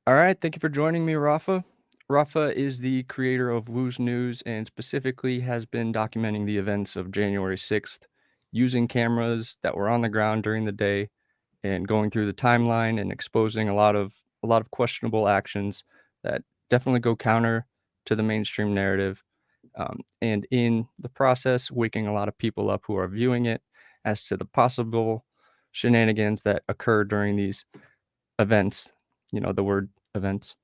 All right, thank you for joining me, Rafa. Rafa is the creator of Wooz News and specifically has been documenting the events of January 6th using cameras that were on the ground during the day and going through the timeline and exposing a lot of questionable actions that definitely go counter to the mainstream narrative. And in the process, waking a lot of people up who are viewing it as to the possible shenanigans that occur during these events. You know, the word events.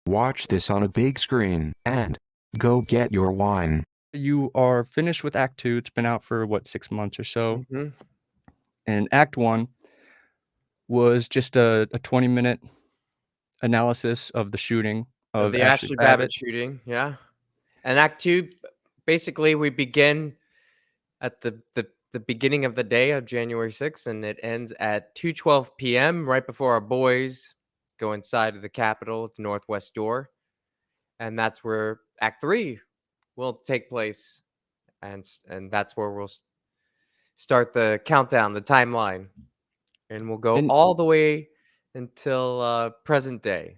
Watch this on a big screen, and go get your wine. You are finished with Act 2. It's been out for, what, 6 months or so, Mhm. and Act 1 was just a 20-minute analysis of the shooting Of of the Ashli Ashli Babbitt Babbitt. shooting, yeah. And Act 2, basically, we begin at the beginning of the day of January 6th, and it ends at 2:12 PM, right before our boys go inside of the Capitol at the northwest door, and that's where Act 3 will take place, and that's where we'll start the countdown, the timeline, and we'll go And all the way until, present day.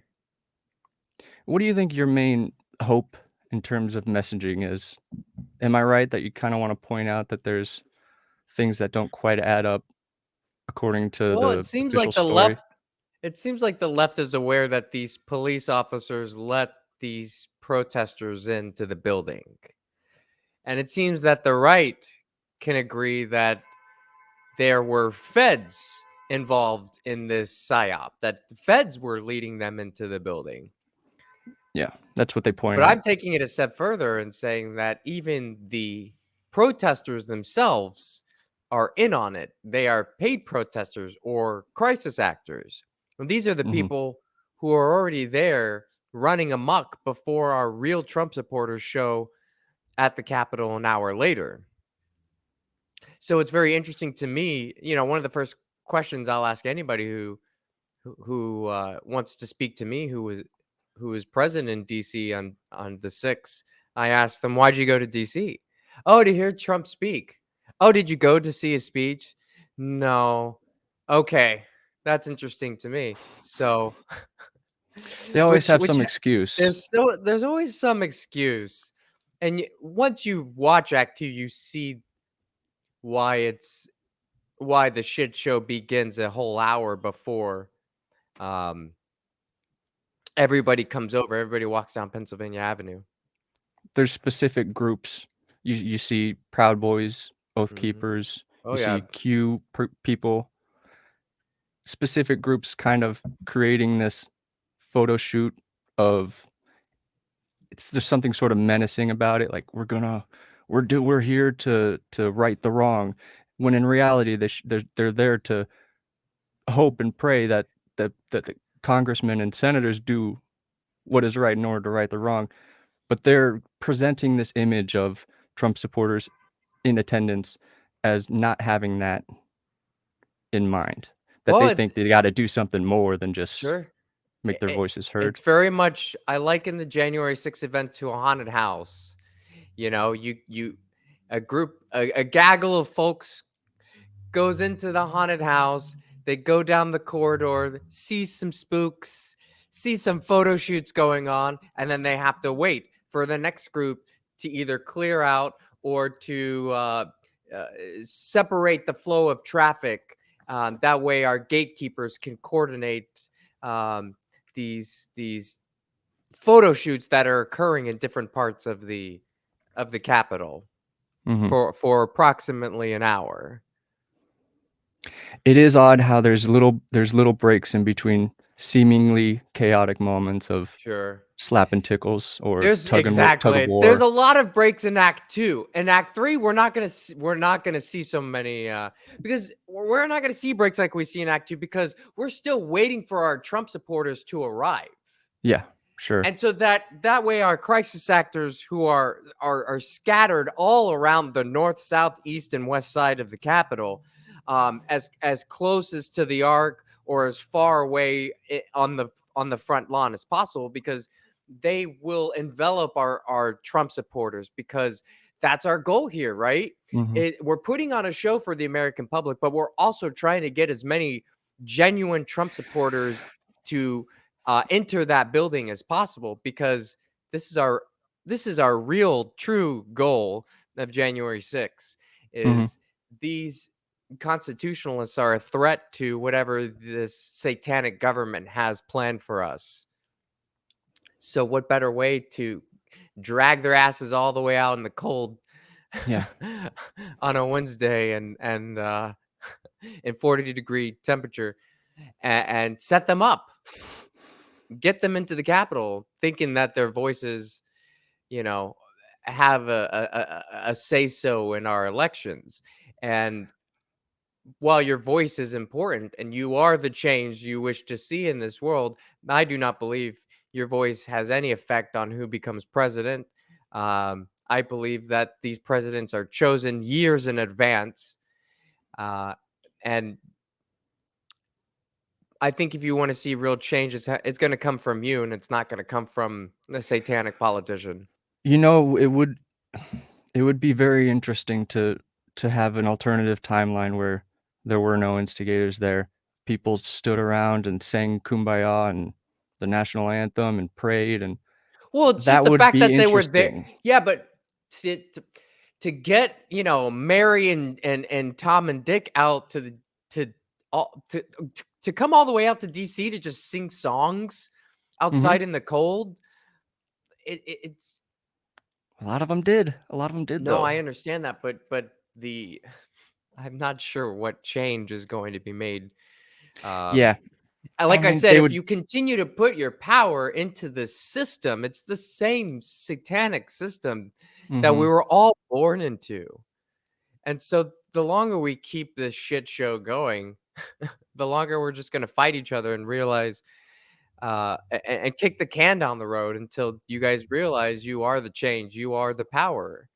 what do you think your main hope in terms of messaging is? Am I right that you kinda wanna point out that there's things that don't quite add up according to Well, the official story? it seems like the left is aware that these police officers let these protesters into the building. And it seems that the right can agree that there were feds involved in this psyop, that the feds were leading them into the building. Yeah, that's what they point But out. I'm taking it a step further and saying that even the protesters themselves are in on it. They are paid protesters or crisis actors. And these are the Mhm. people who are already there running amok before our real Trump supporters show at the Capitol an hour later. So it's very interesting to me. One of the first questions I'll ask anybody who wants to speak to me, who was present in DC on the 6th. I asked them, "Why'd you go to DC?" "Oh, to hear Trump speak." "Oh, did you go to see his speech?" "No." "Okay, that's interesting to me." So, They always which have which some ha- excuse. there's always some excuse, and once you watch Act 2, you see why why the shit show begins a whole hour before um everybody comes over, everybody walks down Pennsylvania Avenue. There's specific groups. You see Proud Boys, Oath Mhm. Keepers, Oh, you yeah. see people, specific groups kind of creating this photo shoot of there's something sort of menacing about it, like, we're here to right the wrong, when in reality, they're there to hope and pray that the congressmen and senators do what is right in order to right the wrong, but they're presenting this image of Trump supporters in attendance as not having that in mind, that Well, they it's think they gotta do something more than just sure. make their voices heard. It's very much I liken the January 6th event to a haunted house. You a gaggle of folks goes into the haunted house. They go down the corridor, see some spooks, see some photo shoots going on, and then they have to wait for the next group to either clear out or to uh, separate the flow of traffic. That way, our gatekeepers can coordinate um, these photo shoots that are occurring in different parts of the Capitol Mhm. for approximately an hour. It is odd how there's little breaks in between seemingly chaotic moments of Sure. slap and tickles or There's tug of exactly. There's war. a lot of breaks in Act 2. In Act 3, we're not gonna see so many because we're not gonna see breaks like we see in Act 2 because we're still waiting for our Trump supporters to arrive. Yeah, sure. And so that way our crisis actors who are scattered all around the north, south, east, and west side of the Capitol, as close as to the arc or as far away on the front lawn as possible, because they will envelop our Trump supporters, because that's our goal here, right? Mhm. We're putting on a show for the American public, but we're also trying to get as many genuine Trump supporters to enter that building as possible, because this is our real true goal of January 6th. Mhm. Is these constitutionalists are a threat to whatever this satanic government has planned for us. So what better way to drag their asses all the way out in the cold Yeah. on a Wednesday and in 40-degree temperature, and set them up, get them into the Capitol, thinking that their voices, you know, have a say so in our elections. And while your voice is important and you are the change you wish to see in this world, I do not believe your voice has any effect on who becomes president. I believe that these presidents are chosen years in advance. And I think if you want to see real change, it's going to come from you, and it's not going to come from a satanic politician. You know, it would be very interesting to have an alternative timeline where there were no instigators there. People stood around and sang Kumbaya and the national anthem and prayed, and Well, it's just that the would fact be that they were there. interesting. Yeah, but to to, to get, Mary and Tom and Dick out to all to come all the way out to DC to just sing songs Mhm. outside in the cold. It's A lot of them did. A lot of them did, no, I though. understand that, but the I'm not sure what change is going to be made. Um, Yeah. I like I mean, said, they if would. you continue to put your power into the system, it's the same satanic system that we Mhm. were all born into. And so the longer we keep this shit show going, the longer we're just going to fight each other and realize, and kick the can down the road until you guys realize you are the change, you are the power,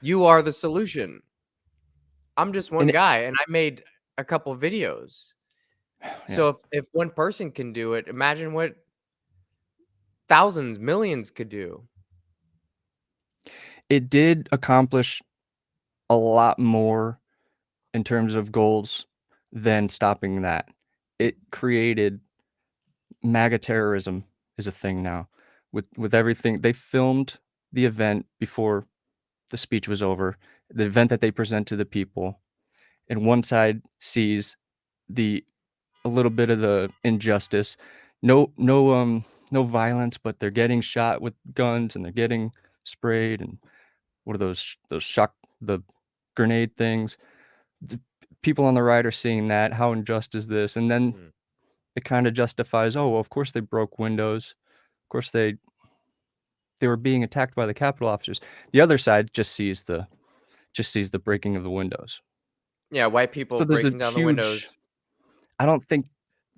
you are the solution. I'm just one And it guy, and I made a couple videos. yeah. So if one person can do it, imagine what thousands, millions could do. It did accomplish a lot more in terms of goals than stopping that. It created MAGA terrorism is a thing now. With everything they filmed the event before the speech was over, the event that they present to the people, and one side sees the a little bit of the injustice. No violence, but they're getting shot with guns and they're getting sprayed and what are those shock the grenade things. The people on the right are seeing that, how unjust is this? And then Mm. it kinda justifies, "Oh, well, of course they broke windows. Of course they were being attacked by the Capitol officers." The other side just sees the breaking of the windows. Yeah, white people So there's a breaking down the huge windows. I don't think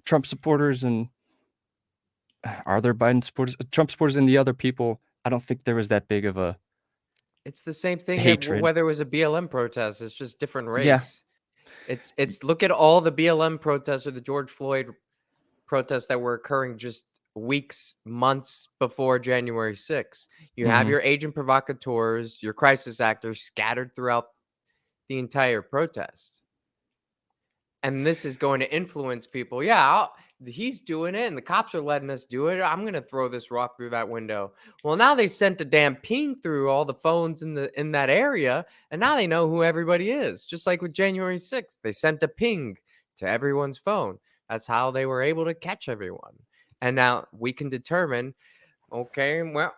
Trump supporters and are there Biden supporters? Trump supporters and the other people, I don't think there was that big of a It's the same thing hatred. whether it was a BLM protest. It's just different Yeah. race. It's look at all the BLM protests or the George Floyd protests that were occurring just weeks, months before January 6th. You have Mhm. your agent provocateurs, your crisis actors scattered throughout the entire protest. And this is going to influence people. Yeah, he's doing it, and the cops are letting us do it. I'm going to throw this rock through that window. Well, now they sent a damn ping through all the phones in that area, and now they know who everybody is. Just like with January 6th, they sent a ping to everyone's phone. That's how they were able to catch everyone. And now we can determine. Okay, well,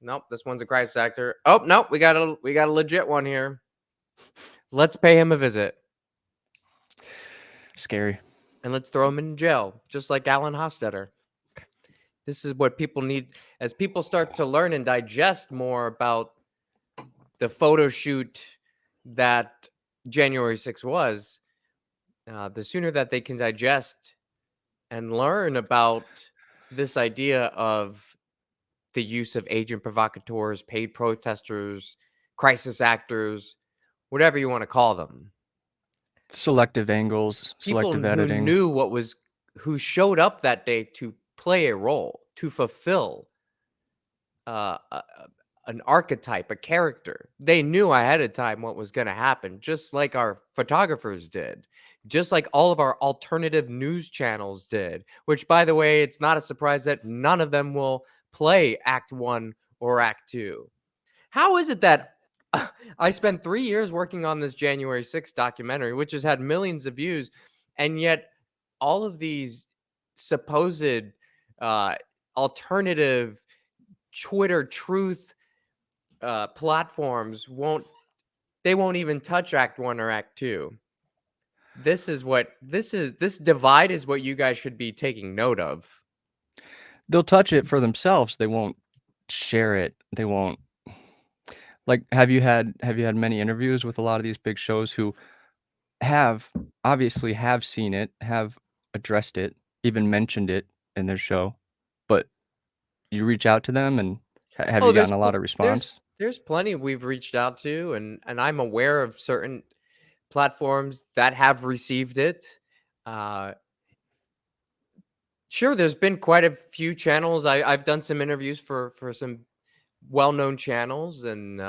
nope, this one's a crisis actor. Oh, nope, we got a legit one here. Let's pay him a visit. Scary. And let's throw him in jail, just like Alan Hostetter. This is what people need as people start to learn and digest more about the photo shoot that January 6th was. The sooner that they can digest and learn about this idea of the use of agent provocateurs, paid protesters, crisis actors, whatever you want to call them. Selective angles, People selective who editing. knew who showed up that day to play a role, to fulfill uh, a, an archetype, a character. They knew ahead of time what was going to happen, just like our photographers did, just like all of our alternative news channels did, which, by the way, it's not a surprise that none of them will play Act 1 or Act 2. How is it that I spent 3 years working on this January 6th documentary, which has had millions of views, and yet all of these supposed uh, alternative Twitter truth platforms won't even touch Act 1 or Act 2? This divide is what you guys should be taking note of. They'll touch it for themselves. They won't share it. They won't. Like, have you had many interviews with a lot of these big shows who have obviously have seen it, have addressed it, even mentioned it in their show, but you reach out to them and have Oh, you gotten a lot of response? there's plenty we've reached out to, and I'm aware of certain platforms that have received it. Uh, sure, there's been quite a few channels. I've done some interviews for some well-known channels, and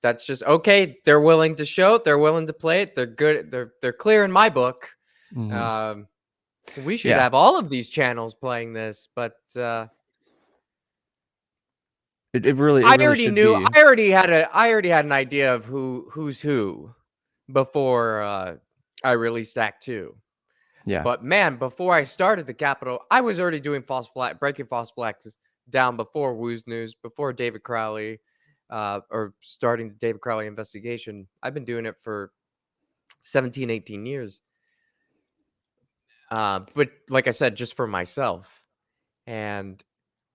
that's just okay. They're willing to show it. They're willing to play it. They're good. They're clear in my book. Mhm. We should Yeah. have all of these channels playing this, but It really should be. I already had an idea of who's who before I released Act 2. Yeah. But man, before I started the Capitol, I was already doing breaking false flags down before Wooz News, before David Crowley, or starting the David Crowley investigation. I've been doing it for 17, 18 years. But like I said, just for myself. And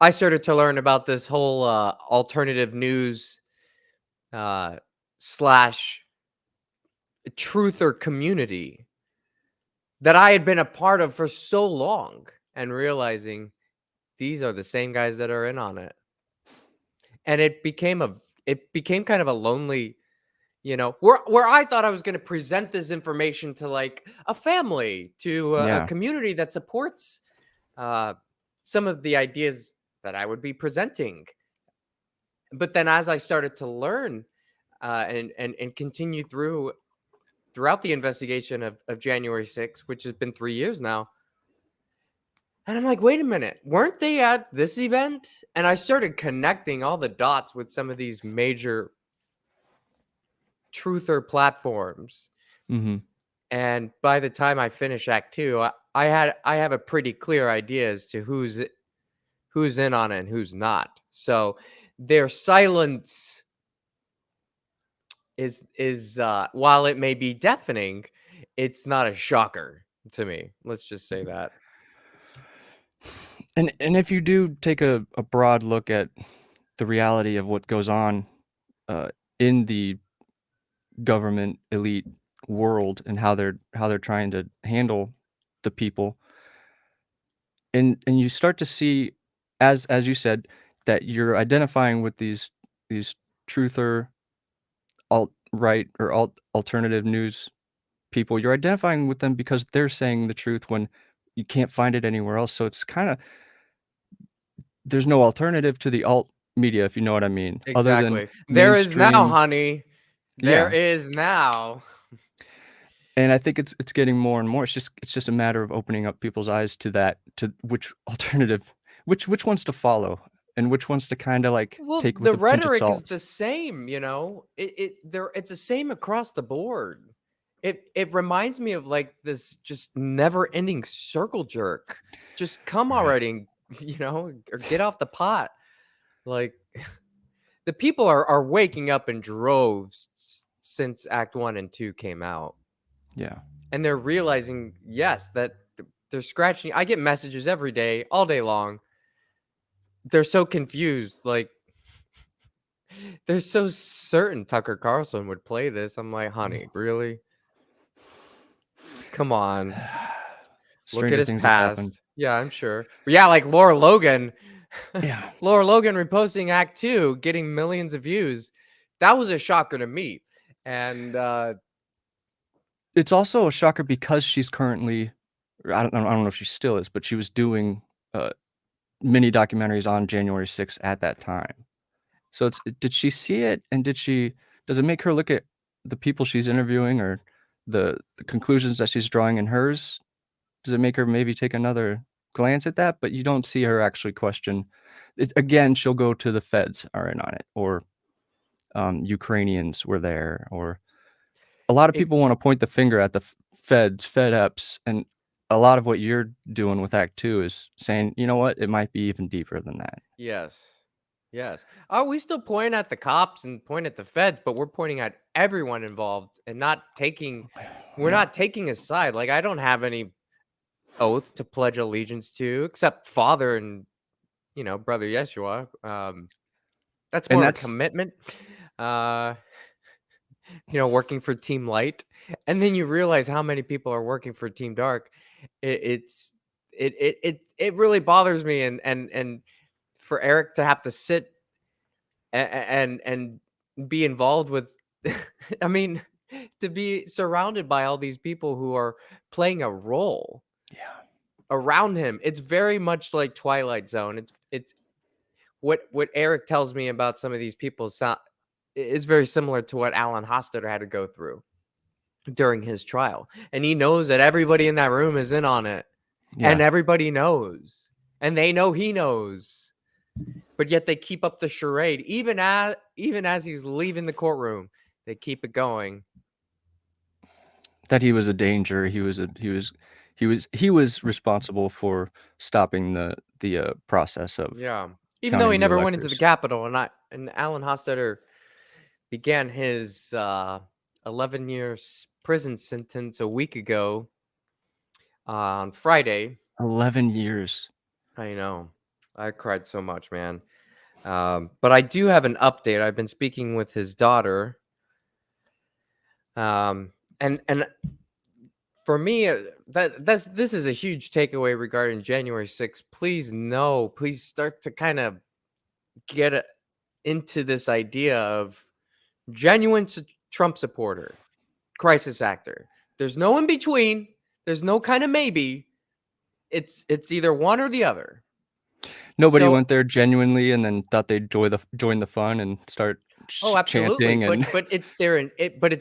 I started to learn about this whole alternative news slash truther community that I had been a part of for so long, and realizing these are the same guys that are in on it. And it became kind of a lonely, where I thought I was going to present this information to like a family, to a Yeah. community that supports some of the ideas that I would be presenting. But then as I started to learn and continue throughout the investigation of January 6th, which has been 3 years now, and I'm like, wait a minute, weren't they at this event? And I started connecting all the dots with some of these major truther platforms. Mhm. And by the time I finish Act 2, I have a pretty clear idea as to who's in on it and who's not. So their silence is while it may be deafening, it's not a shocker to me. Let's just say that. And if you do take a broad look at the reality of what goes on in the government elite world and how they're trying to handle the people, and you start to see, as you said, that you're identifying with these truther, alt-right or alternative news people. You're identifying with them because they're saying the truth when you can't find it anywhere else. So it's kind of, there's no alternative to the alt media, if you know what I mean, other than Exactly. There is now, mainstream. honey. There Yeah. is now. And I think it's getting more and more. It's just a matter of opening up people's eyes to that, to which alternative, which ones to follow and which ones to kind of like Well, take the with a pinch of rhetoric is salt. the same, it's the same across the board. It reminds me of like this just never-ending circle jerk. Just come Right. already, or get off the pot. Like the people are waking up in droves since Act 1 and 2 came out. Yeah. And they're realizing, yes, that they're scratching. I get messages every day, all day long. They're so confused. Like, they're so certain Tucker Carlson would play this. I'm like, honey, really? Come on. Look at Stranger his things have happened. past. Yeah, I'm sure. But yeah, like Laura Logan. Yeah. Laura Logan reposting Act 2, getting millions of views. That was a shocker to me. And It's also a shocker because she's currently, I don't know if she still is, but she was doing uh mini documentaries on January 6th at that time. So did she see it, and does it make her look at the people she's interviewing or the conclusions that she's drawing in hers? Does it make her maybe take another glance at that? But you don't see her actually question it. Again, she'll go to the feds are in on it, or Ukrainians were there, or a lot of It people want to point the finger at the feds, FedEps, and a lot of what you're doing with Act Two is saying, you know what, it might be even deeper than that. Yes. Yes. Oh, we still point at the cops and point at the feds, but we're pointing at everyone involved and we're Yeah. not taking a side. Like, I don't have any oath to pledge allegiance to, except father and, brother Yeshua. That's And more of a that's commitment. Uh, working for Team Light. And then you realize how many people are working for Team Dark. It really bothers me, and for Eric to have to sit and be involved with I mean, to be surrounded by all these people who are playing a role yeah. around him. It's very much like Twilight Zone. It's what Eric tells me about some of these people is very similar to what Alan Hostetter had to go through during his trial. And he knows that everybody in that room is in on it. And Yeah. everybody knows. And they know he knows. But yet they keep up the charade. Even as he's leaving the courtroom, they keep it going. That he was a danger. He was responsible for stopping the process of Yeah. Even though he counting the never went into the electors. Capitol, and Alan Hostetter began his 11 years prison sentence a week ago on Friday. 11 years. I know. I cried so much, man. But I do have an update. I've been speaking with his daughter. And for me, this is a huge takeaway regarding January 6th. Please start to kind of get into this idea of genuine Trump supporter, crisis actor. There's no in between. There's no kind of maybe. It's either one or the other. Nobody So, went there genuinely and then thought they'd join the fun and start oh, absolutely, chanting and but it's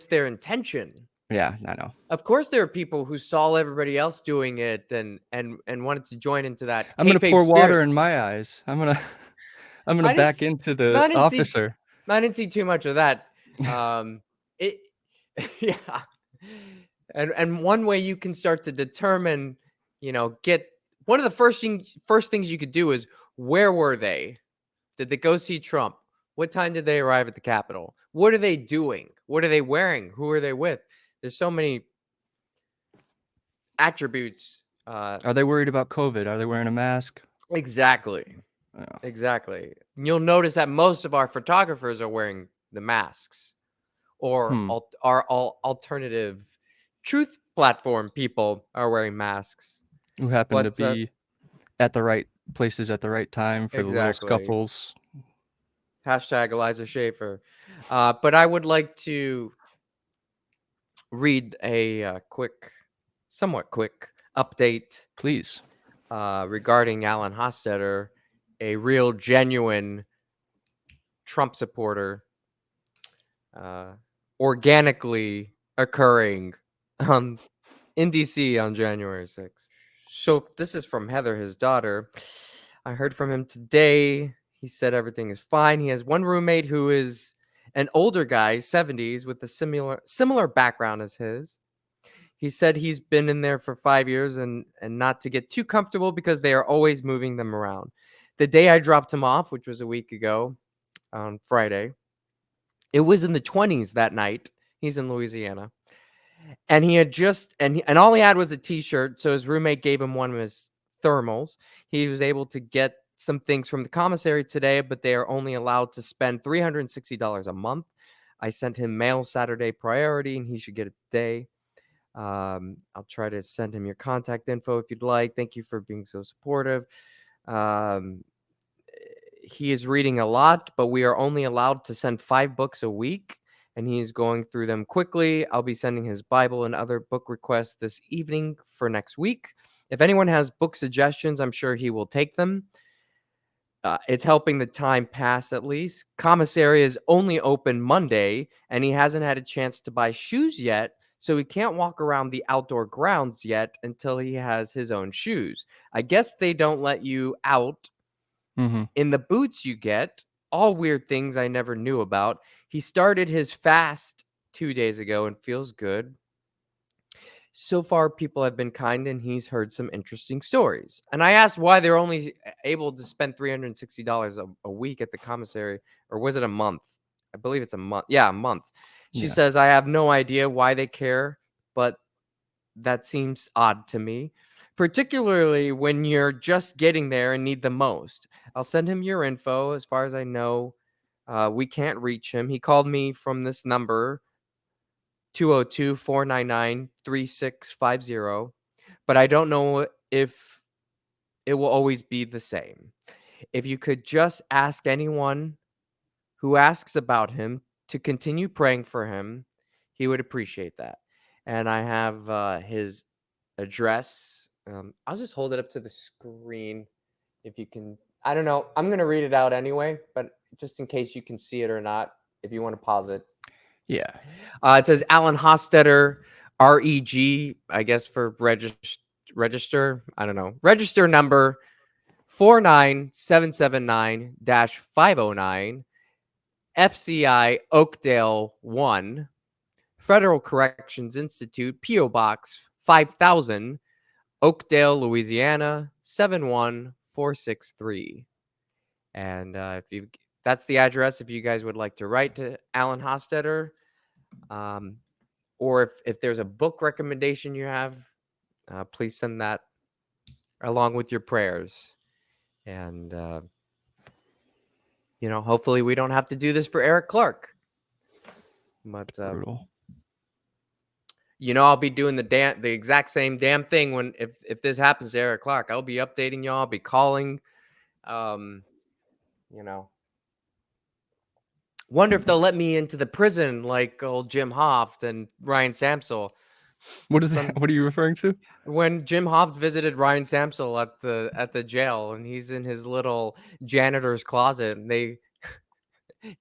their intention. yeah, I know. Of course, there are people who saw everybody else doing it and wanted to join into that I'm gonna kayfabe pour spirit. water in my eyes. I'm gonna I didn't, back s- into the I didn't see, officer. I didn't see too much of that. It, yeah, and one way you can start to determine, get one of the first things you could do is, where were they? Did they go see Trump? What time did they arrive at the Capitol? What are they doing? What are they wearing? Who are they with? There's so many attributes. Are they worried about COVID? Are they wearing a mask? Exactly. Yeah. Exactly. You'll notice that most of our photographers are wearing the masks, or Hmm. our alternative truth platform people are wearing masks. Who happen to But be at the right places at the right time for the little exactly. scuffles. Hashtag Eliza Schaefer. But I would like to read a somewhat quick update Please. regarding Alan Hostetter, a real, genuine Trump supporter, organically occurring in DC on January 6th. So this is from Heather, his daughter. I heard from him today. He said everything is fine. He has one roommate who is an older guy, 70s, with a similar background as his. He said he's been in there for 5 years and not to get too comfortable because they are always moving them around. The day I dropped him off, which was a week ago on Friday, it was in the 20s that night. He's in Louisiana. And he had and all he had was a t-shirt, so his roommate gave him one of his thermals. He was able to get some things from the commissary today, but they are only allowed to spend $360 a month. I sent him mail Saturday priority, and he should get it today. I'll try to send him your contact info if you'd like. Thank you for being so supportive. He is reading a lot, but we are only allowed to send 5 books a week, and he's going through them quickly. I'll be sending his Bible and other book requests this evening for next week. If anyone has book suggestions, I'm sure he will take them. It's helping the time pass at least. Commissary is only open Monday, and he hasn't had a chance to buy shoes yet, so he can't walk around the outdoor grounds yet until he has his own shoes. I guess they don't let you out Mhm. in the boots you get. All weird things I never knew about. He started his fast 2 days ago and feels good. So far, people have been kind, and he's heard some interesting stories. And I asked why they're only able to spend $360 a week at the commissary, or was it a month? I believe it's a month. Yeah, a month. She Yeah. says, I have no idea why they care, but that seems odd to me, particularly when you're just getting there and need the most. I'll send him your info. As far as I know, we can't reach him. He called me from this number, 202-499-3650, but I don't know if it will always be the same. If you could just ask anyone who asks about him to continue praying for him, he would appreciate that. And I have his address. I'll just hold it up to the screen if you can. I don't know. I'm going to read it out anyway, but just in case you can see it or not, if you want to pause it. Yeah. It says Alan Hostetter, REG, I guess for register. I don't know. Register number 49779-509, FCI Oakdale 1, Federal Corrections Institute, P.O. Box 5000, Oakdale, Louisiana 71463. And that's the address if you guys would like to write to Alan Hostetter. Or if there's a book recommendation you have, please send that along with your prayers. And, hopefully we don't have to do this for Eric Clark. But, Brutal. I'll be doing the exact same damn thing if this happens to Eric Clark. I'll be updating y'all. I'll be calling. Wonder if they'll let me into the prison like old Jim Hoft and Ryan Samsel. What is that? What are you referring to? When Jim Hoft visited Ryan Samsel at the jail, and he's in his little janitor's closet, and they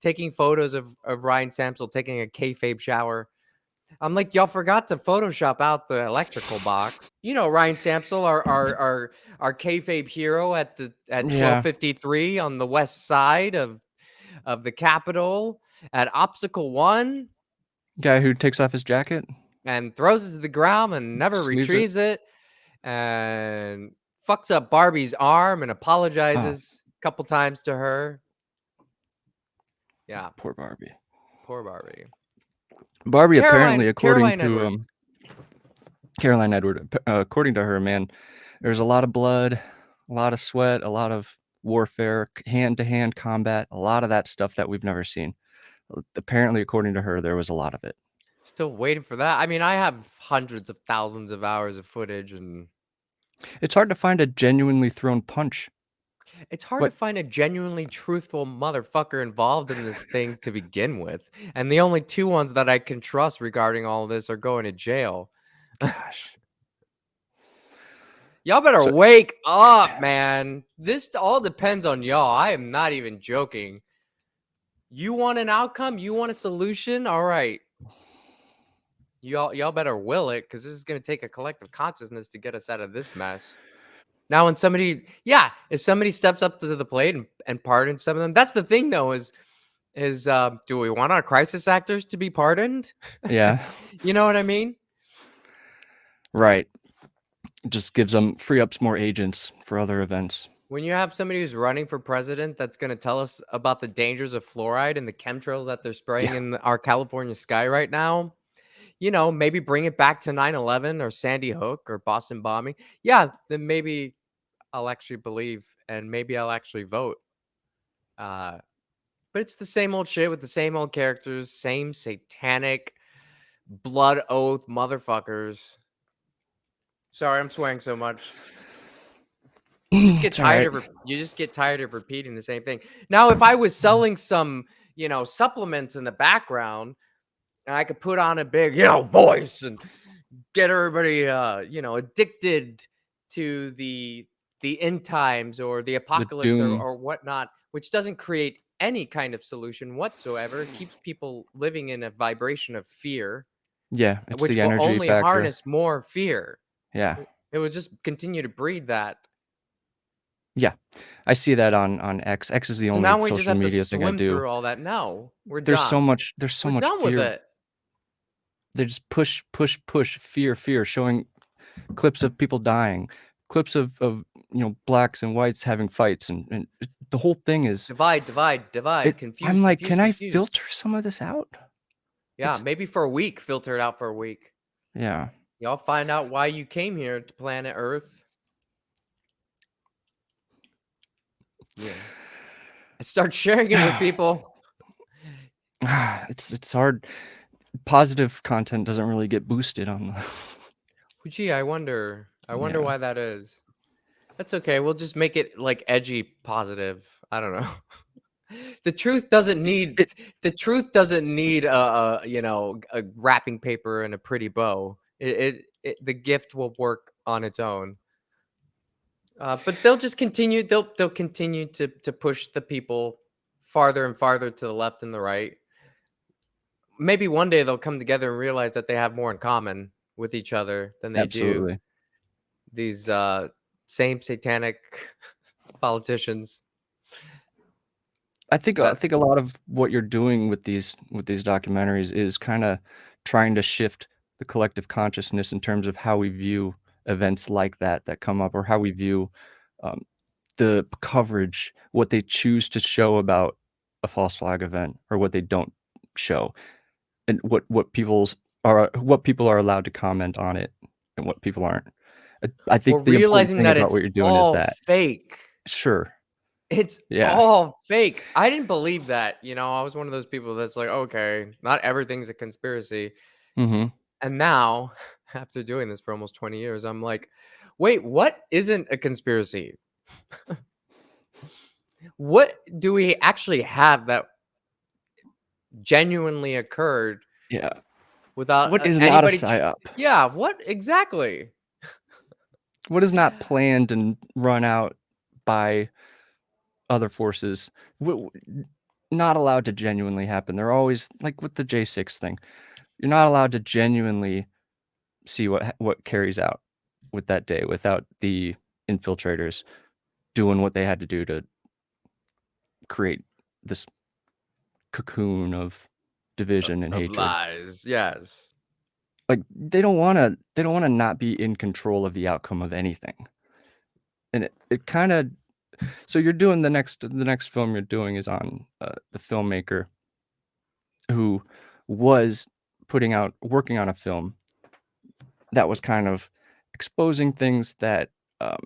taking photos of Ryan Samsel taking a kayfabe shower. I'm like, y'all forgot to Photoshop out the electrical box. Ryan Samsel, our kayfabe hero at 1253 on the west side of the Capitol at Obstacle 1. Guy who takes off his jacket and throws it to the ground and never retrieves it, and fucks up Barbie's arm and apologizes a couple times to her. Yeah. Poor Barbie. Poor Barbie. Barbie, apparently, according to Edward. Caroline Edward, according to her, man, there's a lot of blood, a lot of sweat, a lot of warfare, hand-to-hand combat, a lot of that stuff that we've never seen. Apparently, according to her, there was a lot of it. Still waiting for that. I mean, I have hundreds of thousands of hours of footage, and it's hard to find a genuinely thrown punch. It's hard to find a genuinely truthful motherfucker involved in this thing to begin with. And the only two ones that I can trust regarding all this are going to jail. Gosh. Y'all better wake up, man. This all depends on y'all. I am not even joking. You want an outcome? You want a solution? All right. Y'all better will it, because this is going to take a collective consciousness to get us out of this mess. Now, when if somebody steps up to the plate and pardons some of them, that's the thing, though, is do we want our crisis actors to be pardoned? Yeah. You know what I mean? Right. It just gives them, free up more agents for other events. When you have somebody who's running for president that's going to tell us about the dangers of fluoride and the chemtrails that they're spraying in our California sky right now, maybe bring it back to 9/11 or Sandy Hook or Boston bombing. Yeah, then maybe I'll actually believe, and maybe I'll actually vote. But it's the same old shit with the same old characters, same satanic blood oath motherfuckers. Sorry, I'm swearing so much. You just get tired you just get tired of repeating the same thing. Now, if I was selling some, supplements in the background, and I could put on a big, voice and get everybody, addicted to the the end times or the The apocalypse doom. or whatnot, which doesn't create any kind of solution whatsoever. It keeps people living in a vibration of fear, Yeah, it's which the will energy only factor. harness more fear. Yeah. It will just continue to breed that. Yeah. I see that on X. X is the So only now we just social have to media thing I swim do. through all that. No, we're done. There's so We're much done with fear. it. They just push, push, push, fear, fear, showing clips of people dying, clips of blacks and whites having fights, and the whole thing is Divide, divide, divide. Confuse, I'm like, confuse, "Can I confuse. filter some of this out?" Yeah, It's maybe for a week, filter it out for a week. yeah. Y'all find out why you came here to planet Earth. Yeah. Start sharing it with people. It's hard. Positive content doesn't really get boosted on the Gee, I wonder yeah. why that is. That's okay. We'll just make it like edgy positive. I don't know. The truth doesn't need It a wrapping paper and a pretty bow. The gift will work on its own. But they'll just continue. They'll continue to push the people farther and farther to the left and the right. Maybe one day they'll come together and realize that they have more in common with each other than they do. absolutely. These same satanic politicians. I think But a lot of what you're doing with these documentaries is kinda trying to shift the collective consciousness in terms of how we view events like that come up, or how we view, um, the coverage, what they choose to show about a false flag event, or what they don't show, and what people are allowed to comment on it and what people aren't. I we're think the important realizing thing that about it's what you're doing is all that. fake. Sure. It's Yeah. all fake. I didn't believe that. I was one of those people that's like, okay, not everything's a conspiracy. Mhm. And now, after doing this for almost 20 years, I'm like, wait, what isn't a conspiracy? What do we actually have that genuinely occurred Yeah. without What is not a anybody? psyop? Yeah, what exactly? What is not planned and run out by other forces? Not allowed to genuinely happen. They're always like with the J6 thing. You're not allowed to genuinely see what carries out with that day without the infiltrators doing what they had to do to create this cocoon of division and Of hatred. lies, yes. Like, they don't wanna not be in control of the outcome of anything. And it kinda so you're doing the next film you're doing is on, the filmmaker who was working on a film that was kind of exposing things um,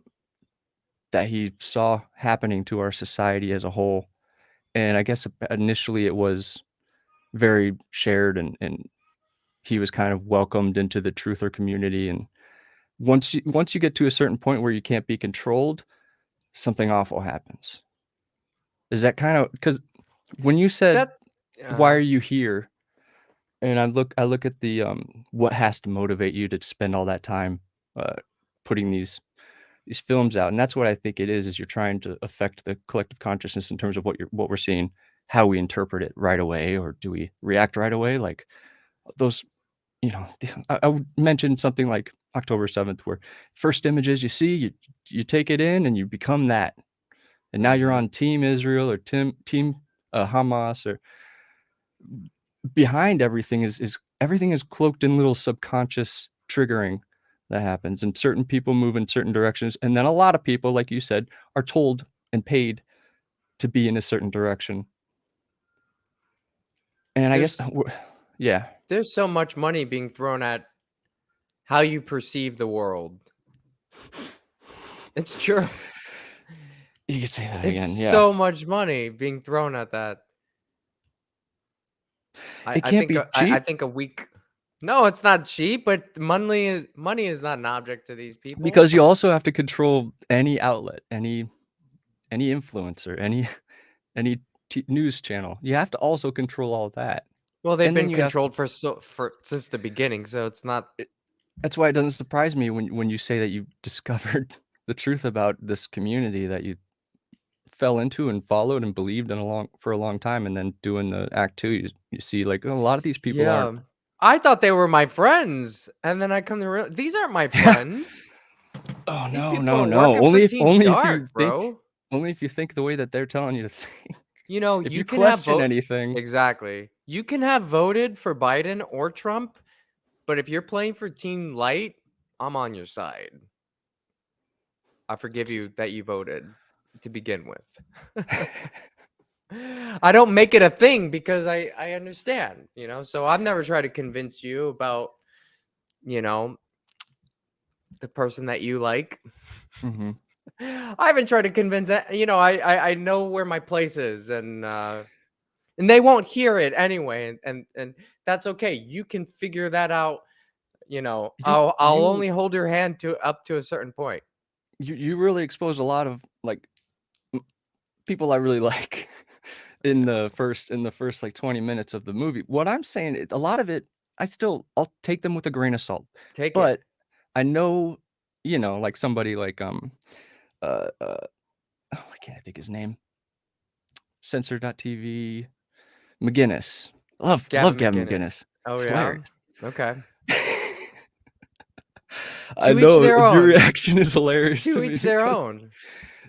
that he saw happening to our society as a whole, and I guess initially it was very shared, and he was kind of welcomed into the truther community, and once you get to a certain point where you can't be controlled, something awful happens. Is that kinda 'cause when you said, That "Why uh are you here?" And I look at what has to motivate you to spend all that time, uh, putting these films out, and that's what I think it is you're trying to affect the collective consciousness in terms of what we're seeing, how we interpret it right away, or do we react right away? Like, those I would mention something like October 7th, where first images you see, you take it in and you become that, and now you're mhm. on team Israel or team, Hamas, or behind everything is everything is cloaked in little subconscious triggering that happens, and certain people move in certain directions, and then a lot of people, like you said, are told and paid to be in a certain direction, and I guess There's yeah, there's so much money being thrown at how you perceive the world. It's true. you could say that It's again, yeah. so much money being thrown at that. I, It I can't think be I cheap think a week. No, it's not cheap, but money is not an object to these people. because you also have to control any outlet, any influencer, any news channel. You have to also control all that, Well, they've and then been you have controlled for since the beginning, so it's not. that's why it doesn't surprise me when you say that you discovered the truth about this community that you fell into and followed and believed in for a long time, and then doing the act 2, you see, like, a lot of these people aren't. Yeah. I thought they were my friends, and then I come to realize these aren't my friends. Oh, These no, people no, are no. working for Team Only if you Dark, think bro. the way that they're telling you to think. You know, If you you can have question vote anything, exactly. You can have voted for Biden or Trump, but if you're playing for Team Light, I'm on your side. I forgive you that you voted to begin with. I don't make it a thing because I understand, you know. So I've never tried to convince you about, you know, the person that you like. mhm. I haven't tried to convince you know, I know where my place is, and they won't hear it anyway, and that's okay. You can figure that out, you know. You I'll you only hold your hand to up to a certain point. you really exposed a lot of, like, m people I really like in the first, like, 20 minutes of the movie. What I'm saying, a lot of it, I'll take them with a grain of salt, Take it. but I know, like, somebody like, oh, I can't think his name. Censor.tv, McGinnis. Love Gavin Gavin McInnes. McGinnis. Oh He's yeah. hilarious. Okay. I To each know their your own. reaction is hilarious To to me each their because own.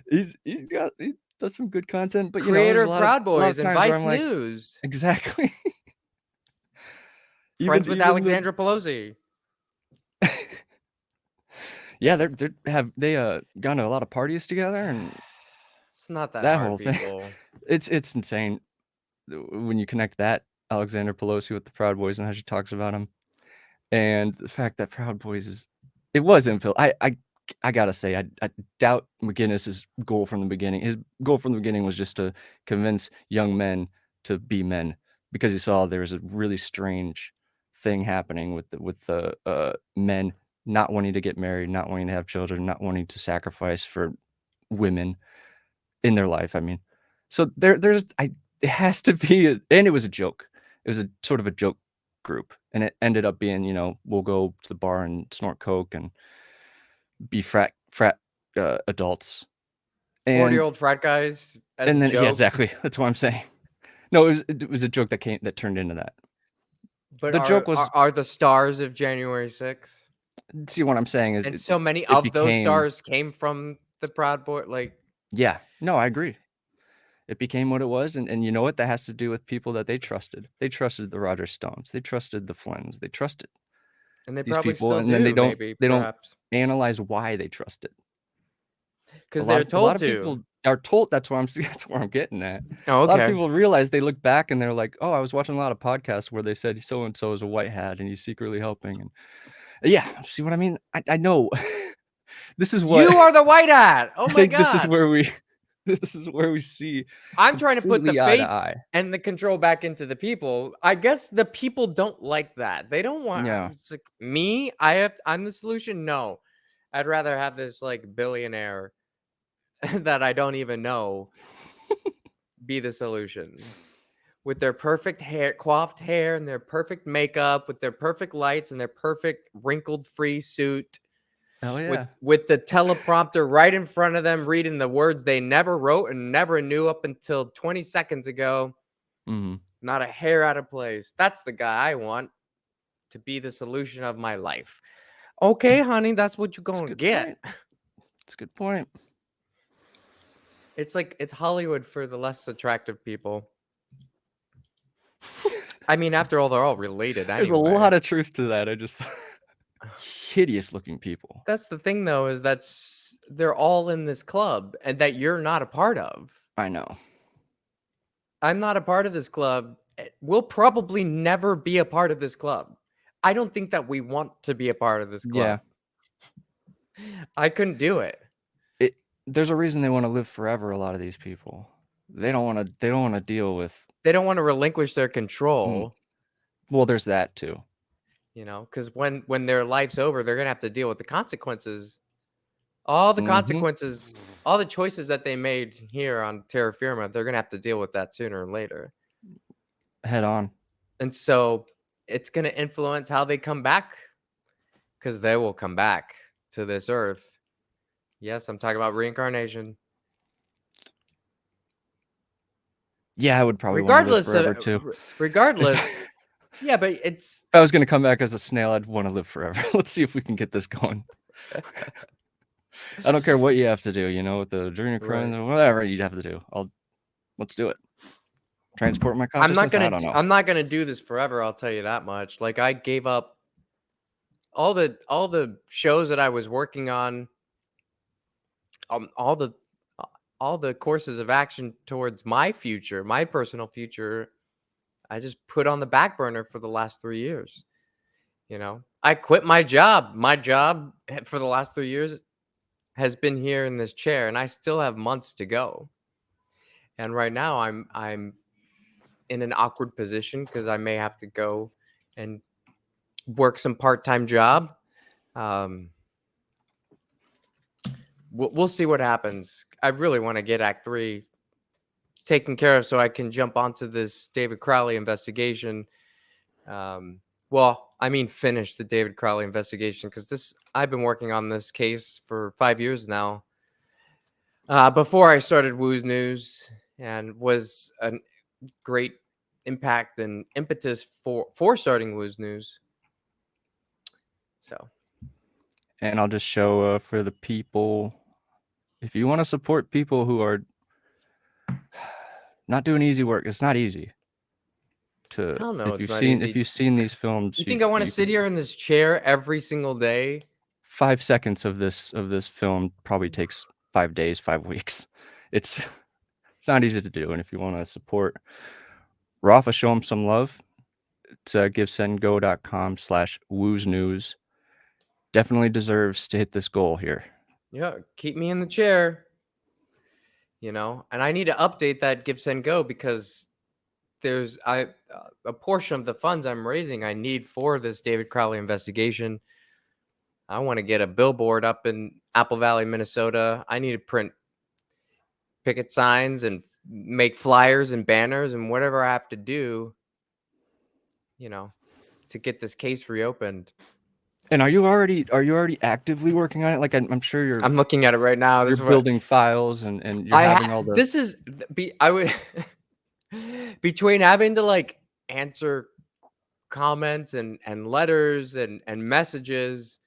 he does some good content, but, Creator there's of Proud a lot of Boys and times where I'm Vice like, News. exactly. Friends with Even the Alexandra Pelosi. yeah, they gone to a lot of parties together and It's not that that hard, whole thing. people. It's insane when you connect that Alexander Pelosi with the Proud Boys and how she talks about him. And the fact that Proud Boys it was I gotta say, I doubt McGinnis's goal from the beginning. His goal from the beginning was just to convince young men to be men because he saw there was a really strange thing happening with the men not wanting to get married, not wanting to have children, not wanting to sacrifice for women in their life. I mean, so it has to be, and it was a joke. It was a sort of a joke group, and it ended up being, we'll go to the bar and snort coke and be frat adults, and 40-year-old frat guys as a then yeah, joke. exactly. That's what I'm saying. No, it was a joke that turned into that. But The joke was, are the stars of January 6th? see, what I'm saying is And so many it of those became, stars came from the Proud Boy. Like, yeah. No, I agree. It became what it was, and you know what? That has to do with people that they trusted. They trusted the Roger Stones. They trusted the Flynn's. They trusted and they these probably people, still and then do, maybe, they don't perhaps, analyze why they trust it. because they're A lot told of to. people are told. That's where I'm that's where I'm getting at. Oh, A lot of okay. people realize, they look back and they're like, "Oh, I was watching a lot of podcasts where they said so and so is a white hat and he's secretly helping." And yeah, see what I mean? I know. This is what You are the white hat. Oh I my think God. this is where we see I'm trying to put the completely eye to faith eye. and the control back into the people. I guess the people don't like that. They don't want Yeah. it's like me. I'm the solution. No, I'd rather have this like billionaire that I don't even know be the solution with their perfect hair, coiffed hair, and their perfect makeup, with their perfect lights and their perfect wrinkled free suit, Hell with yeah. the teleprompter right in front of them, reading the words they never wrote and never knew up until 20 seconds ago. Mhm. Not a hair out of place. That's the guy I want to be the solution of my life. Okay, honey, that's what you're That's a gonna good get. point. That's a good point. It's like it's Hollywood for the less attractive people. I mean, after all, they're all related There's a anyway. lot of truth to that. I just hideous looking people. That's the thing, though, is they're all in this club and that you're not a part of. I know. I'm not a part of this club. We'll probably never be a part of this club. I don't think that we want to be a part of this Yeah. club. I couldn't do it. There's a reason they wanna live forever, a lot of these people. They don't wanna deal with, They don't want to relinquish their mm, control, well, there's that too. you know, because when their life's over, they're gonna have to deal with the consequences. All the Mhm. consequences, all the choices that they made here on terra firma, they're gonna have to deal with that sooner or later. Head on. And so it's gonna influence how they come back, because they will come back to this earth Yes, I'm talking about reincarnation. Yeah, I would probably want to live Regardless forever of, too. regardless, If yeah, but it's I was gonna come back as a snail, I'd want to live forever. Let's see if we can get this going. I don't care what you have to do, you know, with the during right. or whatever you have to do. Let's do it. Transport my I'm not consciousness. I gonna don't know. I'm not gonna do this forever. I'll tell you that much. Like I gave up all the shows that I was working on, um, all the all the courses of action towards my future, my personal future. I just put on the back burner for the last 3 years. You know, I quit my job. My job for the last 3 years has been here in this chair, and I still have months to go. And right now, I'm in an awkward position because I may have to go and work some part time job. Um, we'll see what happens. I really want to get Act 3 taken care of so I can jump onto this David Crowley investigation. Well, I mean, finish the David Crowley investigation because I've been working on this case for 5 years now. Before I started Wooz News, and was a great impact and impetus for starting Wooz News. So, And I'll just show for the people, if you want to support people who are not doing easy work, it's not easy. hell no, If it's you've not seen easy. these films, You think I want to sit here in this chair every single day? 5 seconds of this film probably takes 5 days, 5 weeks. It's not easy to do. And if you want to support Rafa, show him some love. It's givesendgo.com/wooznews. Definitely deserves to hit this goal here. Yeah, keep me in the chair. You know, and I need to update that Give Send Go because there's a portion of the funds I'm raising I need for this David Crowley investigation. I want to get a billboard up in Apple Valley, Minnesota. I need to print picket signs and make flyers and banners and whatever I have to do, you know, to get this case reopened. And are you already actively working on it? Like I'm sure I'm looking at it right now. you're This is what building files and you're having all the this is I would between having to like answer comments and letters and messages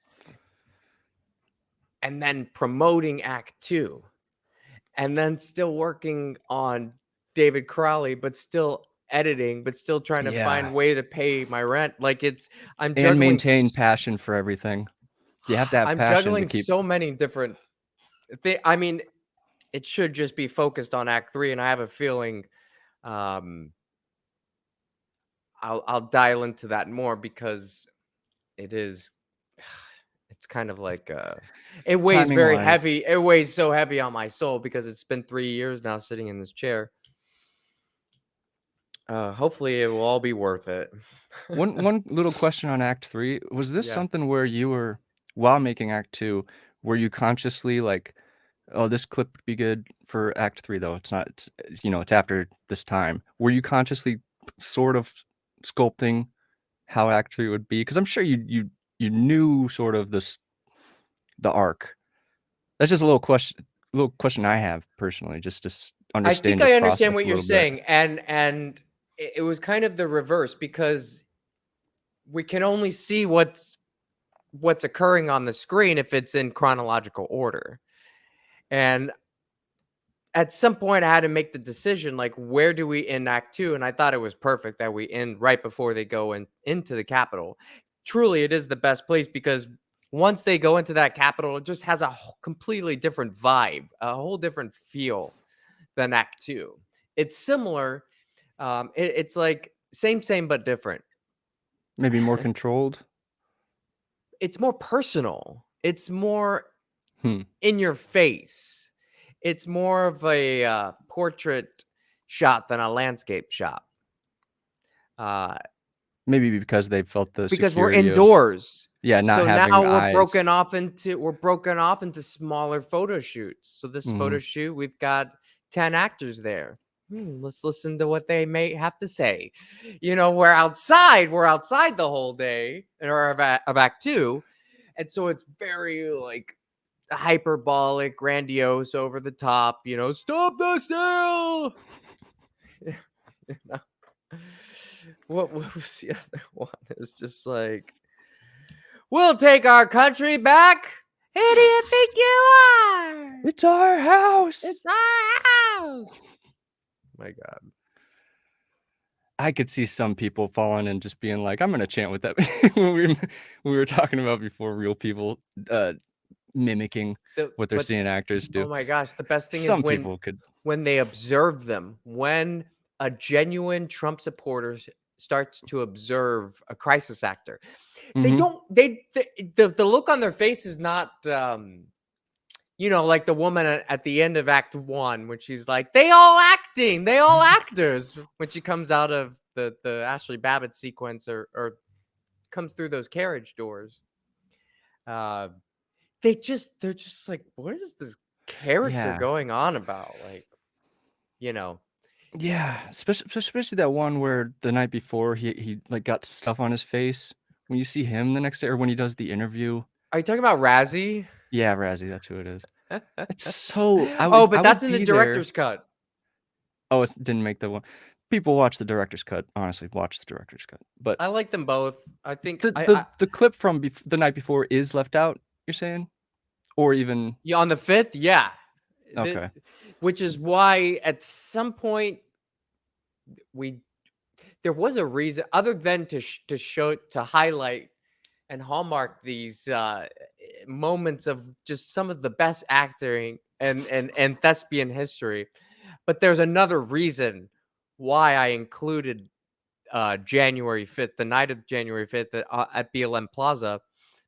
and then promoting Act 2 and then still working on David Crowley but still editing but still trying to Yeah. find way to pay my rent. Like I'm and juggling maintain passion for everything. You have to have I'm passion to juggling keep. so many different I mean, it should just be focused on Act 3 and I have a feeling I'll dial into that more because it is it's kind of like it weighs Timing very wise. heavy. It weighs so heavy on my soul because it's been 3 years now sitting in this chair. Hopefully it will all be worth it. One little question on Act 3. Was this Yeah. something where you were, while making Act 2, were you consciously like, oh, this clip would be good for Act 3 though? It's not, it's after this time. Were you consciously sort of sculpting how Act 3 would be? Because I'm sure you knew sort of the arc. That's just a little question I have personally, just to I understand think your I process understand what a you're little bit. saying and it was kind of the reverse because we can only see what's occurring on the screen if it's in chronological order. And at some point I had to make the decision like where do we end Act 2 and I thought it was perfect that we end right before they go into the Capitol. Truly it is the best place because once they go into that Capitol it just has a completely different vibe, a whole different feel than Act 2. It's similar, it's like same but different. Maybe more controlled. It's more personal. It's more Hmm. in your face. It's more of a portrait shot than a landscape shot. Maybe because they felt the Because we're security of, indoors. not So having now eyes. we're broken off into smaller photo shoots. So this photo shoot, we've got 10 actors there. Let's listen to what they may have to say. We're outside the whole day of Act 2. And so it's very like hyperbolic, grandiose, over the top, stop the steal. You know? What was the other one? It's just like, we'll take our country back. Who do you think you are? It's our house. It's our house. My God. I could see some people falling and just being like, I'm gonna chant with that. when we were talking about before, real people mimicking what they're seeing actors do. Oh my gosh, the best thing Some is people could. when they observe them, when a genuine Trump supporter starts to observe a crisis actor, they Mhm. don't, the look on their face is not, like the woman at the end of Act 1, when she's like, they all actors, when she comes out of the Ashli Babbitt sequence or comes through those carriage doors. They're just like, what is this character Yeah. going on about? Like, Yeah, especially that one where the night before he like got stuff on his face. When you see him the next day, or when he does the interview. Are you talking about Razzie? Yeah, Razzie, that's who it is. It's so I Oh, would but that's in the be there. director's cut. Oh, it didn't make the one. People watch the director's cut. Honestly, watch the director's cut. But I like them both. I think the clip from the night before is left out. You're saying, or even yeah, on the 5th, yeah. okay. Which is why at some point there was a reason other than to highlight and hallmark these moments of just some of the best acting and thespian history. But there's another reason why I included January 5th, the night of January 5th at BLM Plaza,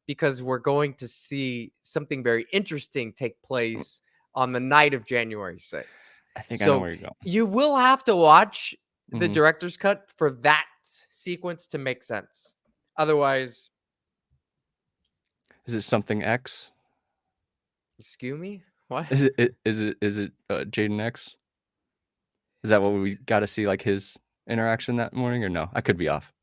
because we're going to see something very interesting take place on the night of January 6th. I think I know where you're going. You will have to watch the Mhm. director's cut for that sequence to make sense. Otherwise, Is it something X? excuse me? What? Is it Jaden X? Is that what we got to see, like his interaction that morning, or no? I could be off.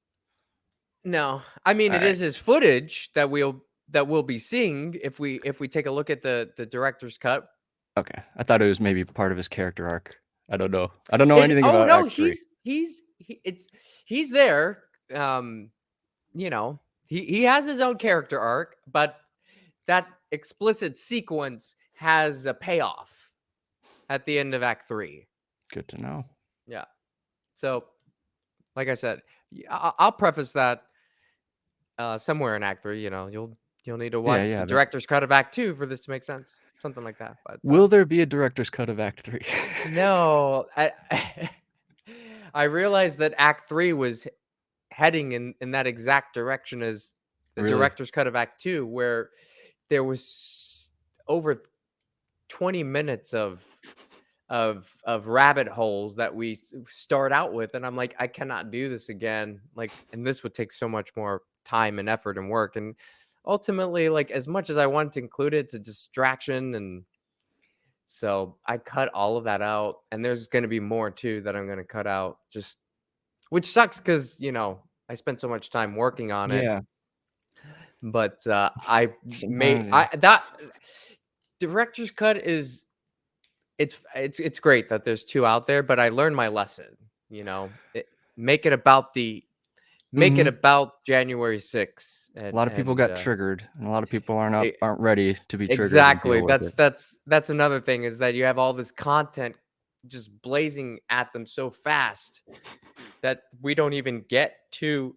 No, I mean, it Alright. is his footage that we'll be seeing if we take a look at the director's cut. Okay, I thought it was maybe part of his character arc. I don't know. I don't know anything about no, Act 3. he's there. He has his own character arc, but that explicit sequence has a payoff at the end of Act 3. Good to know. Yeah. So, like I said, I'll preface that somewhere in Act 3. You'll need to watch the director's cut of Act 2 for this to make sense. Something like that. But will there be a director's cut of Act 3? No, I realized that Act 3 was heading in that exact direction as the director's cut of Act 2, where there was over 20 minutes of rabbit holes that we start out with, and I'm like, I cannot do this again. Like, and this would take so much more time and effort and work, and ultimately, like, as much as I wanted to include it, it's a distraction, and so I cut all of that out. And there's going to be more too that I'm going to cut out, just which sucks because I spent so much time working on it. Yeah. But that director's cut is it's great that there's 2 out there, but I learned my lesson. Make it about January 6th. A lot of people got triggered, and a lot of people aren't ready to be triggered. Exactly. That's another thing, is that you have all this content just blazing at them so fast that we don't even get to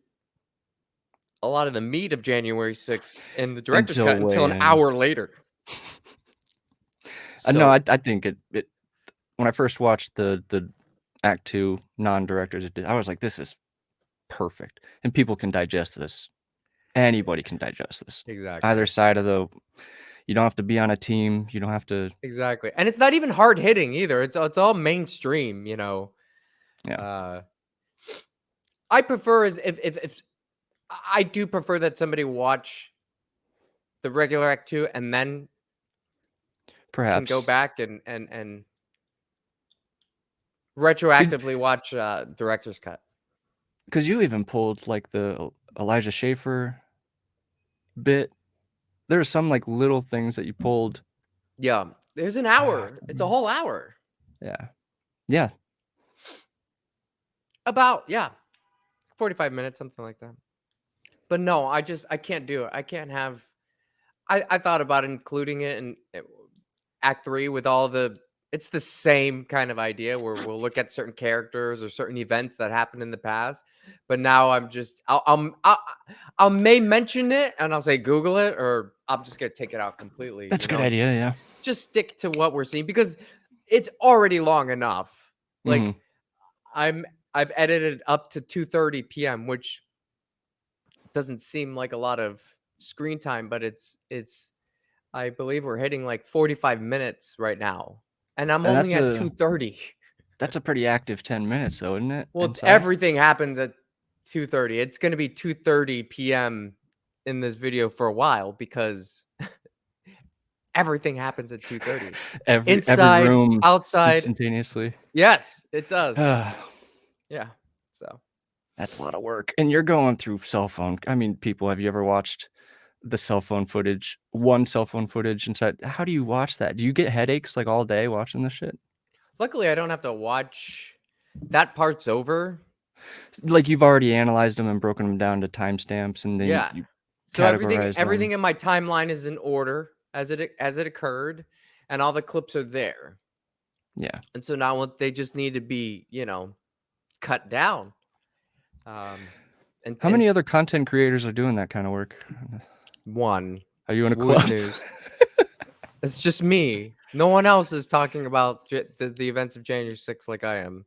a lot of the meat of January 6th in the director's cut until an hour later. No, I think it when I first watched the Act 2 non-directors, I was like, this is perfect, and people can digest this. Anybody can digest this. Exactly. Either side of you don't have to be on a team. You don't have to. Exactly. And it's not even hard hitting either. It's all mainstream, Yeah. I prefer if I do prefer that somebody watch the regular Act 2 and then perhaps can go back and retroactively watch director's cut. Because you even pulled like the Elijah Schaefer bit. There are some like little things that you pulled Yeah, there's an Ah, hour. It's a whole hour. yeah. Yeah. About 45 minutes, something like that. But no, I can't do it. I can't have. I thought about including it in Act 3 with all the. It's the same kind of idea where we'll look at certain characters or certain events that happened in the past. But now I'm just I'll may mention it and I'll say Google it, or I'm just gonna take it out completely. That's a good idea, And yeah. just stick to what we're seeing because it's already long enough. Like Mhm. I've edited up to 2:30 p.m., which doesn't seem like a lot of screen time, but it's I believe we're hitting like 45 minutes right now. And I'm And only at 2:30. that's a pretty active 10 minutes though, isn't it, Well, inside? everything happens at 2:30. It's going to be 2:30 p.m. in this video for a while because everything happens at 2:30. Every Inside, room outside. instantaneously. Yes, it does. Ah, Yeah. So, that's a lot of work, and you're going through cell phone I mean, people, have you ever watched the cell phone footage cell phone footage inside how do you watch that? Do you get headaches, like, all day watching this shit? luckily I don't have to watch that part's over. Like, you've already analyzed them and broken them down to timestamps, and then Yeah. you So categorize everything them. in my timeline is in order as it occurred, and all the clips are there. Yeah. And so now they just need to be, cut down. How And many other content creators are doing that kinda work? one, Are you in a Wooz club? News. It's just me. No one else is talking about the events of January 6th like I am.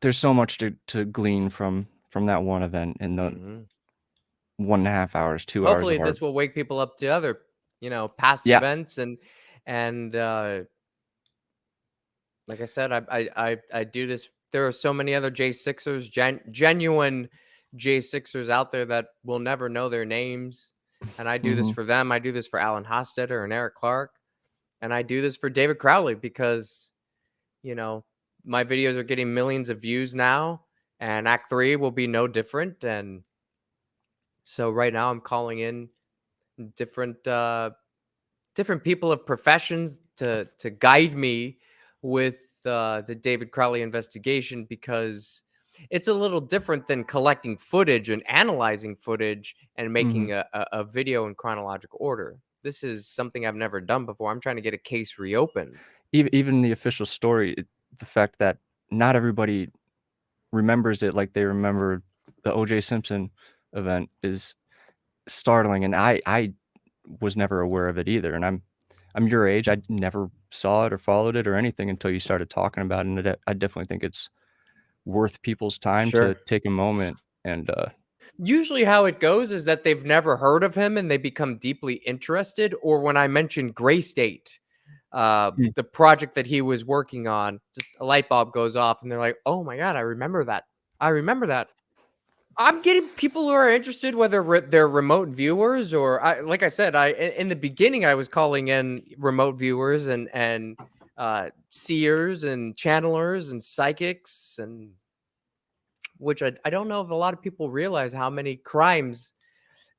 There's so much to glean from that one event in the Mhm. 1.5 hours, 2 hours Hopefully of art. this will wake people up to other, past Yeah. events and like I said, I do this. There are so many other J6ers, genuine J6ers out there that will never know their names, and I do this Mhm. for them. I do this for Alan Hostetter and Eric Clark, and I do this for David Crowley because you know my videos are getting millions of views now, and Act 3 will be no different. And so right now, I'm calling in different different people of professions to guide me with the David Crowley investigation because it's a little different than collecting footage and analyzing footage and Mhm. making a video in chronological order. This is something I've never done before. I'm trying to get a case reopened. Even the official story, the fact that not everybody remembers it like they remember the O.J. Simpson event is startling, and I was never aware of it either, and I'm your age, I never saw it or followed it or anything until you started talking about it, and I definitely think it's worth people's time to Sure. take a moment and, Usually, how it goes is that they've never heard of him and they become deeply interested. Or when I mentioned Gray State, Mm. the project that he was working on, just a light bulb goes off and they're like, "Oh my god, I remember that. I remember that." I'm getting people who are interested, whether they're remote viewers or like I said, in the beginning I was calling in remote viewers and seers and channelers and psychics, and which I don't know if a lot of people realize how many crimes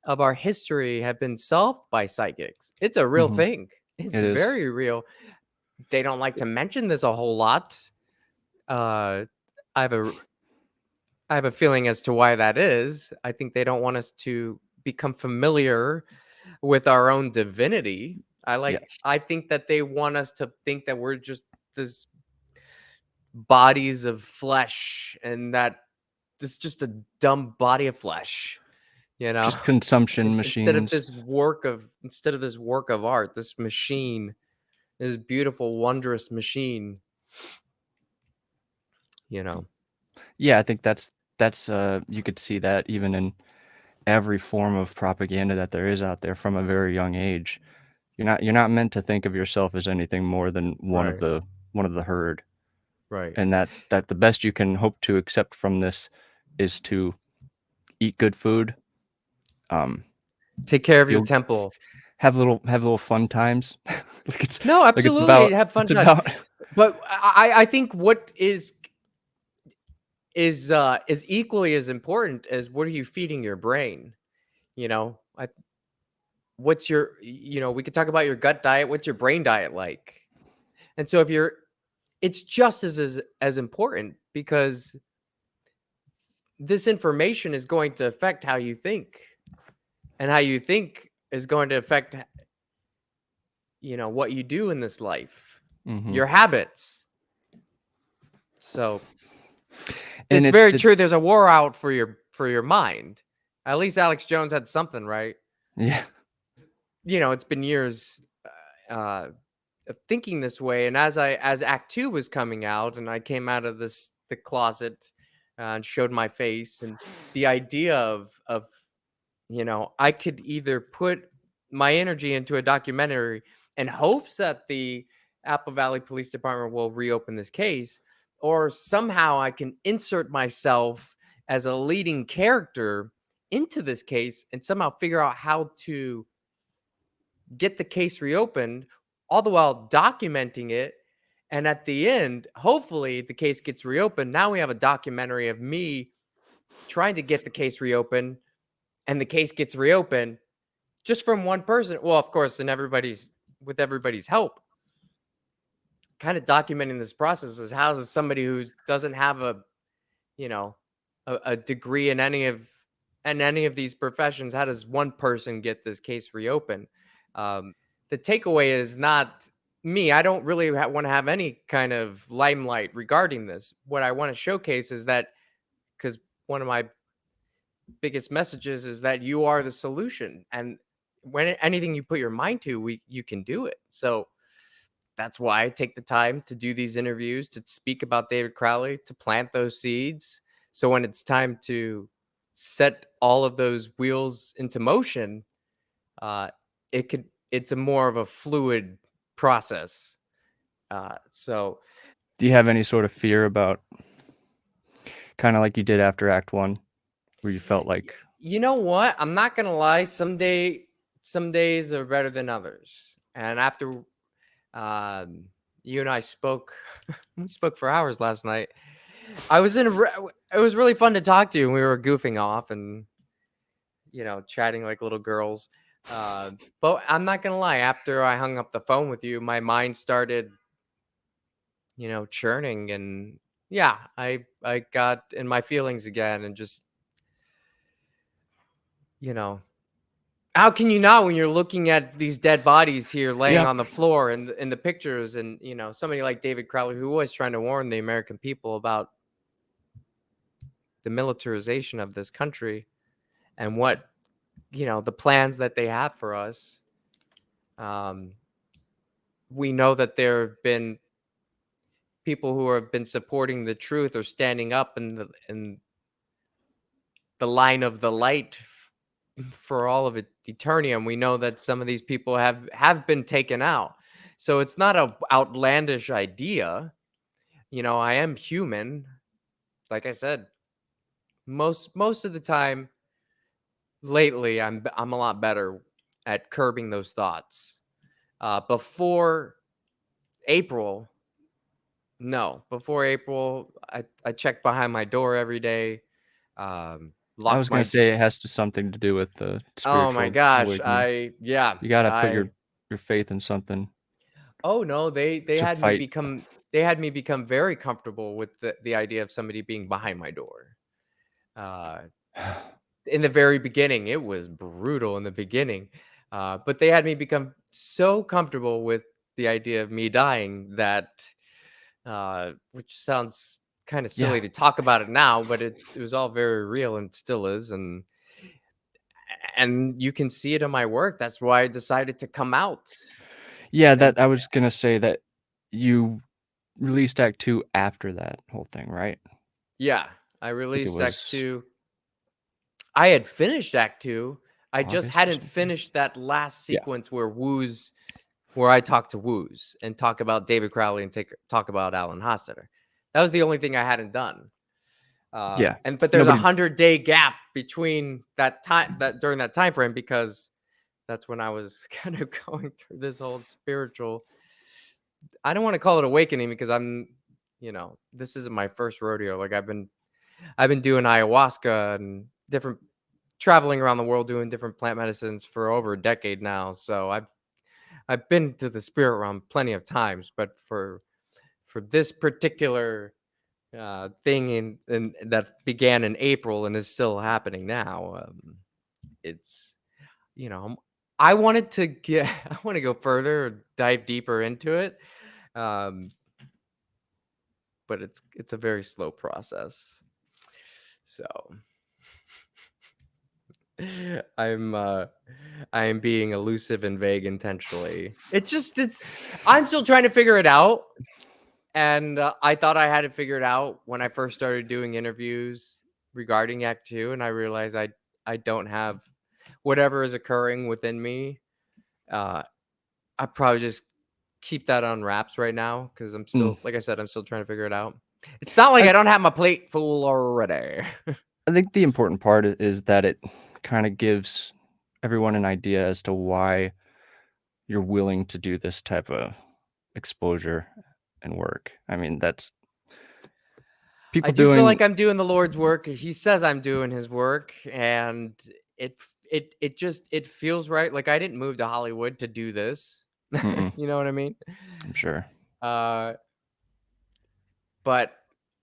of our history have been solved by psychics. It's a real Mhm. thing. It's It is. very real. They don't like to mention this a whole lot. Uh, I have a I have a feeling as to why that is. I think they don't want us to become familiar with our own divinity. Yes. I think that they want us to think that we're just this bodies of flesh and that this is just a dumb body of flesh, you know. Just consumption machines. Instead of this work of art, this machine, this beautiful, wondrous machine, you know. Yeah, I think you could see that even in every form of propaganda that there is out there from a very young age. You're not meant to think of yourself as anything more than Right. one of the herd, Right. and that the best you can hope to accept from this is to eat good food, um, Take care of your feel temple. have little fun times. Like No, absolutely. Have fun it's times. about But I think what is equally as important as what are you feeding your brain? You know, what's your, we could talk about your gut diet. What's your brain diet like? And so it's just as important, because this information is going to affect how you think, and how you think is going to affect, what you do in this life, Mhm. your habits. So And it's it's very it's true. There's a war out for your mind. At least Alex Jones had something right. yeah. It's been years uh, of thinking this way, and as Act Two was coming out, and I came out of the closet and showed my face, and the idea of I could either put my energy into a documentary in hopes that the Apple Valley Police Department will reopen this case, or somehow I can insert myself as a leading character into this case and somehow figure out how to get the case reopened, all the while documenting it. And at the end, hopefully the case gets reopened. Now we have a documentary of me trying to get the case reopened, and the case gets reopened just from one person. Well, of course, and with everybody's help. Kind of documenting this process is how does somebody who doesn't have you know, a degree in any of these professions, how does one person get this case reopened? The takeaway is not me. I don't really want to have any kind of limelight regarding this. What I want to showcase is that, because one of my biggest messages is that you are the solution, and when anything you put your mind to, you can do it. So that's why I take the time to do these interviews, to speak about David Crowley, to plant those seeds. So when it's time to set all of those wheels into motion, uh, it's a more of a fluid process. So Do you have any sort of fear about, kinda like you did after Act 1, where you felt like you know what? I'm not gonna lie. Some days are better than others. And after you and I spoke, we spoke for hours last night. I was in. It was really fun to talk to you. And we were goofing off and chatting like little girls. But I'm not gonna lie. After I hung up the phone with you, my mind started, churning, and yeah, I got in my feelings again, and just you know how can you not when you're looking at these dead bodies here laying yeah. on the floor and in the pictures, and somebody like David Crowley, who was trying to warn the American people about the militarization of this country and what the plans that they have for us. um we know that there have been people who have been supporting the truth or standing up in the line of the light for all of eternity, and we know that some of these people have been taken out. So it's not a outlandish idea. I am human. Like I said, most of the time lately, I'm a lot better at curbing those thoughts. Before April, no. Before April, I checked behind my door every day. I was Locked gonna my. say it has to something to do with the Oh my spiritual gosh, awakening. yeah, You gotta put I. your faith in something Oh no, they to had me fight. become they had me become very comfortable with the idea of somebody being behind my door. Uh, in the very beginning, it was brutal in the beginning, but they had me become so comfortable with the idea of me dying that, which sounds kind of Yeah. silly to talk about it now, but it was all very real and still is, and you can see it in my work. That's why I decided to come out. Yeah, And that I was gonna say that you released Act 2 after that whole thing, right? yeah, I I think it released Act was 2. I had finished Act 2. I just August or hadn't something? finished that last Yeah. sequence where I talk to Wooz and talk about David Crowley and talk about Alan Hostetter. That was the only thing I hadn't done. Yeah. But there's a Nobody 100-day gap between that during that time frame, because that's when I was kind of going through this whole spiritual. I don't want to call it awakening, because this isn't my first rodeo. Like I've been doing ayahuasca and different traveling around the world doing different plant medicines for over a decade now. So I've been to the spirit realm plenty of times, but for this particular thing in that began in April and is still happening now, it's I wanted to get I want to go further or dive deeper into it, um, but it's a very slow process. So I am being elusive and vague intentionally. I'm still trying to figure it out. And I thought I had it figured out when I first started doing interviews regarding Act 2, and I realized I don't have whatever is occurring within me. I probably just keep that on wraps right now because I'm still, like I said, I'm still trying to figure it out. It's not like I don't have my plate full already. I think the important part is that it kind of gives everyone an idea as to why you're willing to do this type of exposure and work. I mean, that's people I do feel doing. like I'm doing the Lord's work. He says I'm doing his work, and it feels right. Like I didn't move to Hollywood to do this. You know what I mean? I'm sure. But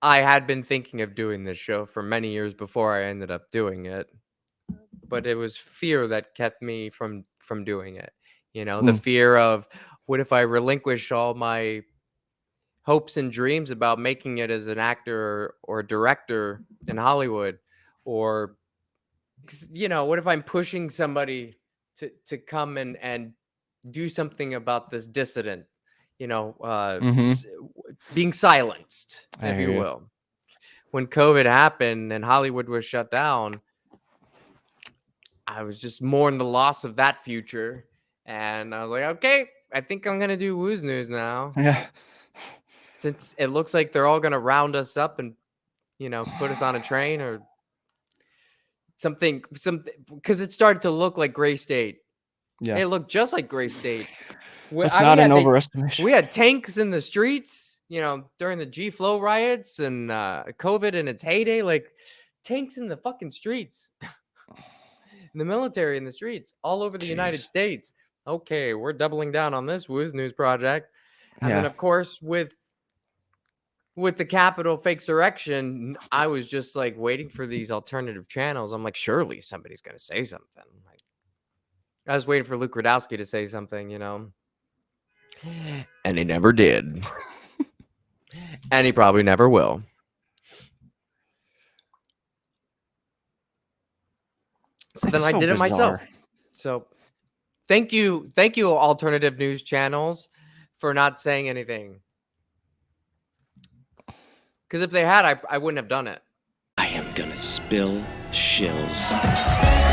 I had been thinking of doing this show for many years before I ended up doing it. But it was fear that kept me from doing it. The fear of what if I relinquish all my hopes and dreams about making it as an actor or director in Hollywood, or what if I'm pushing somebody to come and do something about this dissident, being silenced, if you will. When COVID happened and Hollywood was shut down, I was just mourning the loss of that future. And I was like, okay, I think I'm going to do Wooz News now. Yeah. Since it looks like they're all going to round us up and, put us on a train or something, because it started to look like Gray State. Yeah. It looked just like Gray State. It's not an overestimation. We had tanks in the streets, during the G-Flow riots and COVID in its heyday, like tanks in the fucking streets. The military in the streets all over the United States. Okay, we're doubling down on this Wooz News project. And then, of course, with the Capitol fakesurrection, I was just like waiting for these alternative channels. I'm like, surely somebody's going to say something. Like, I was waiting for Luke Radowski to say something, and he never did. And he probably never will. So then I did it myself. So thank you, alternative news channels, for not saying anything. Because if they had, I wouldn't have done it. I am gonna spill shills.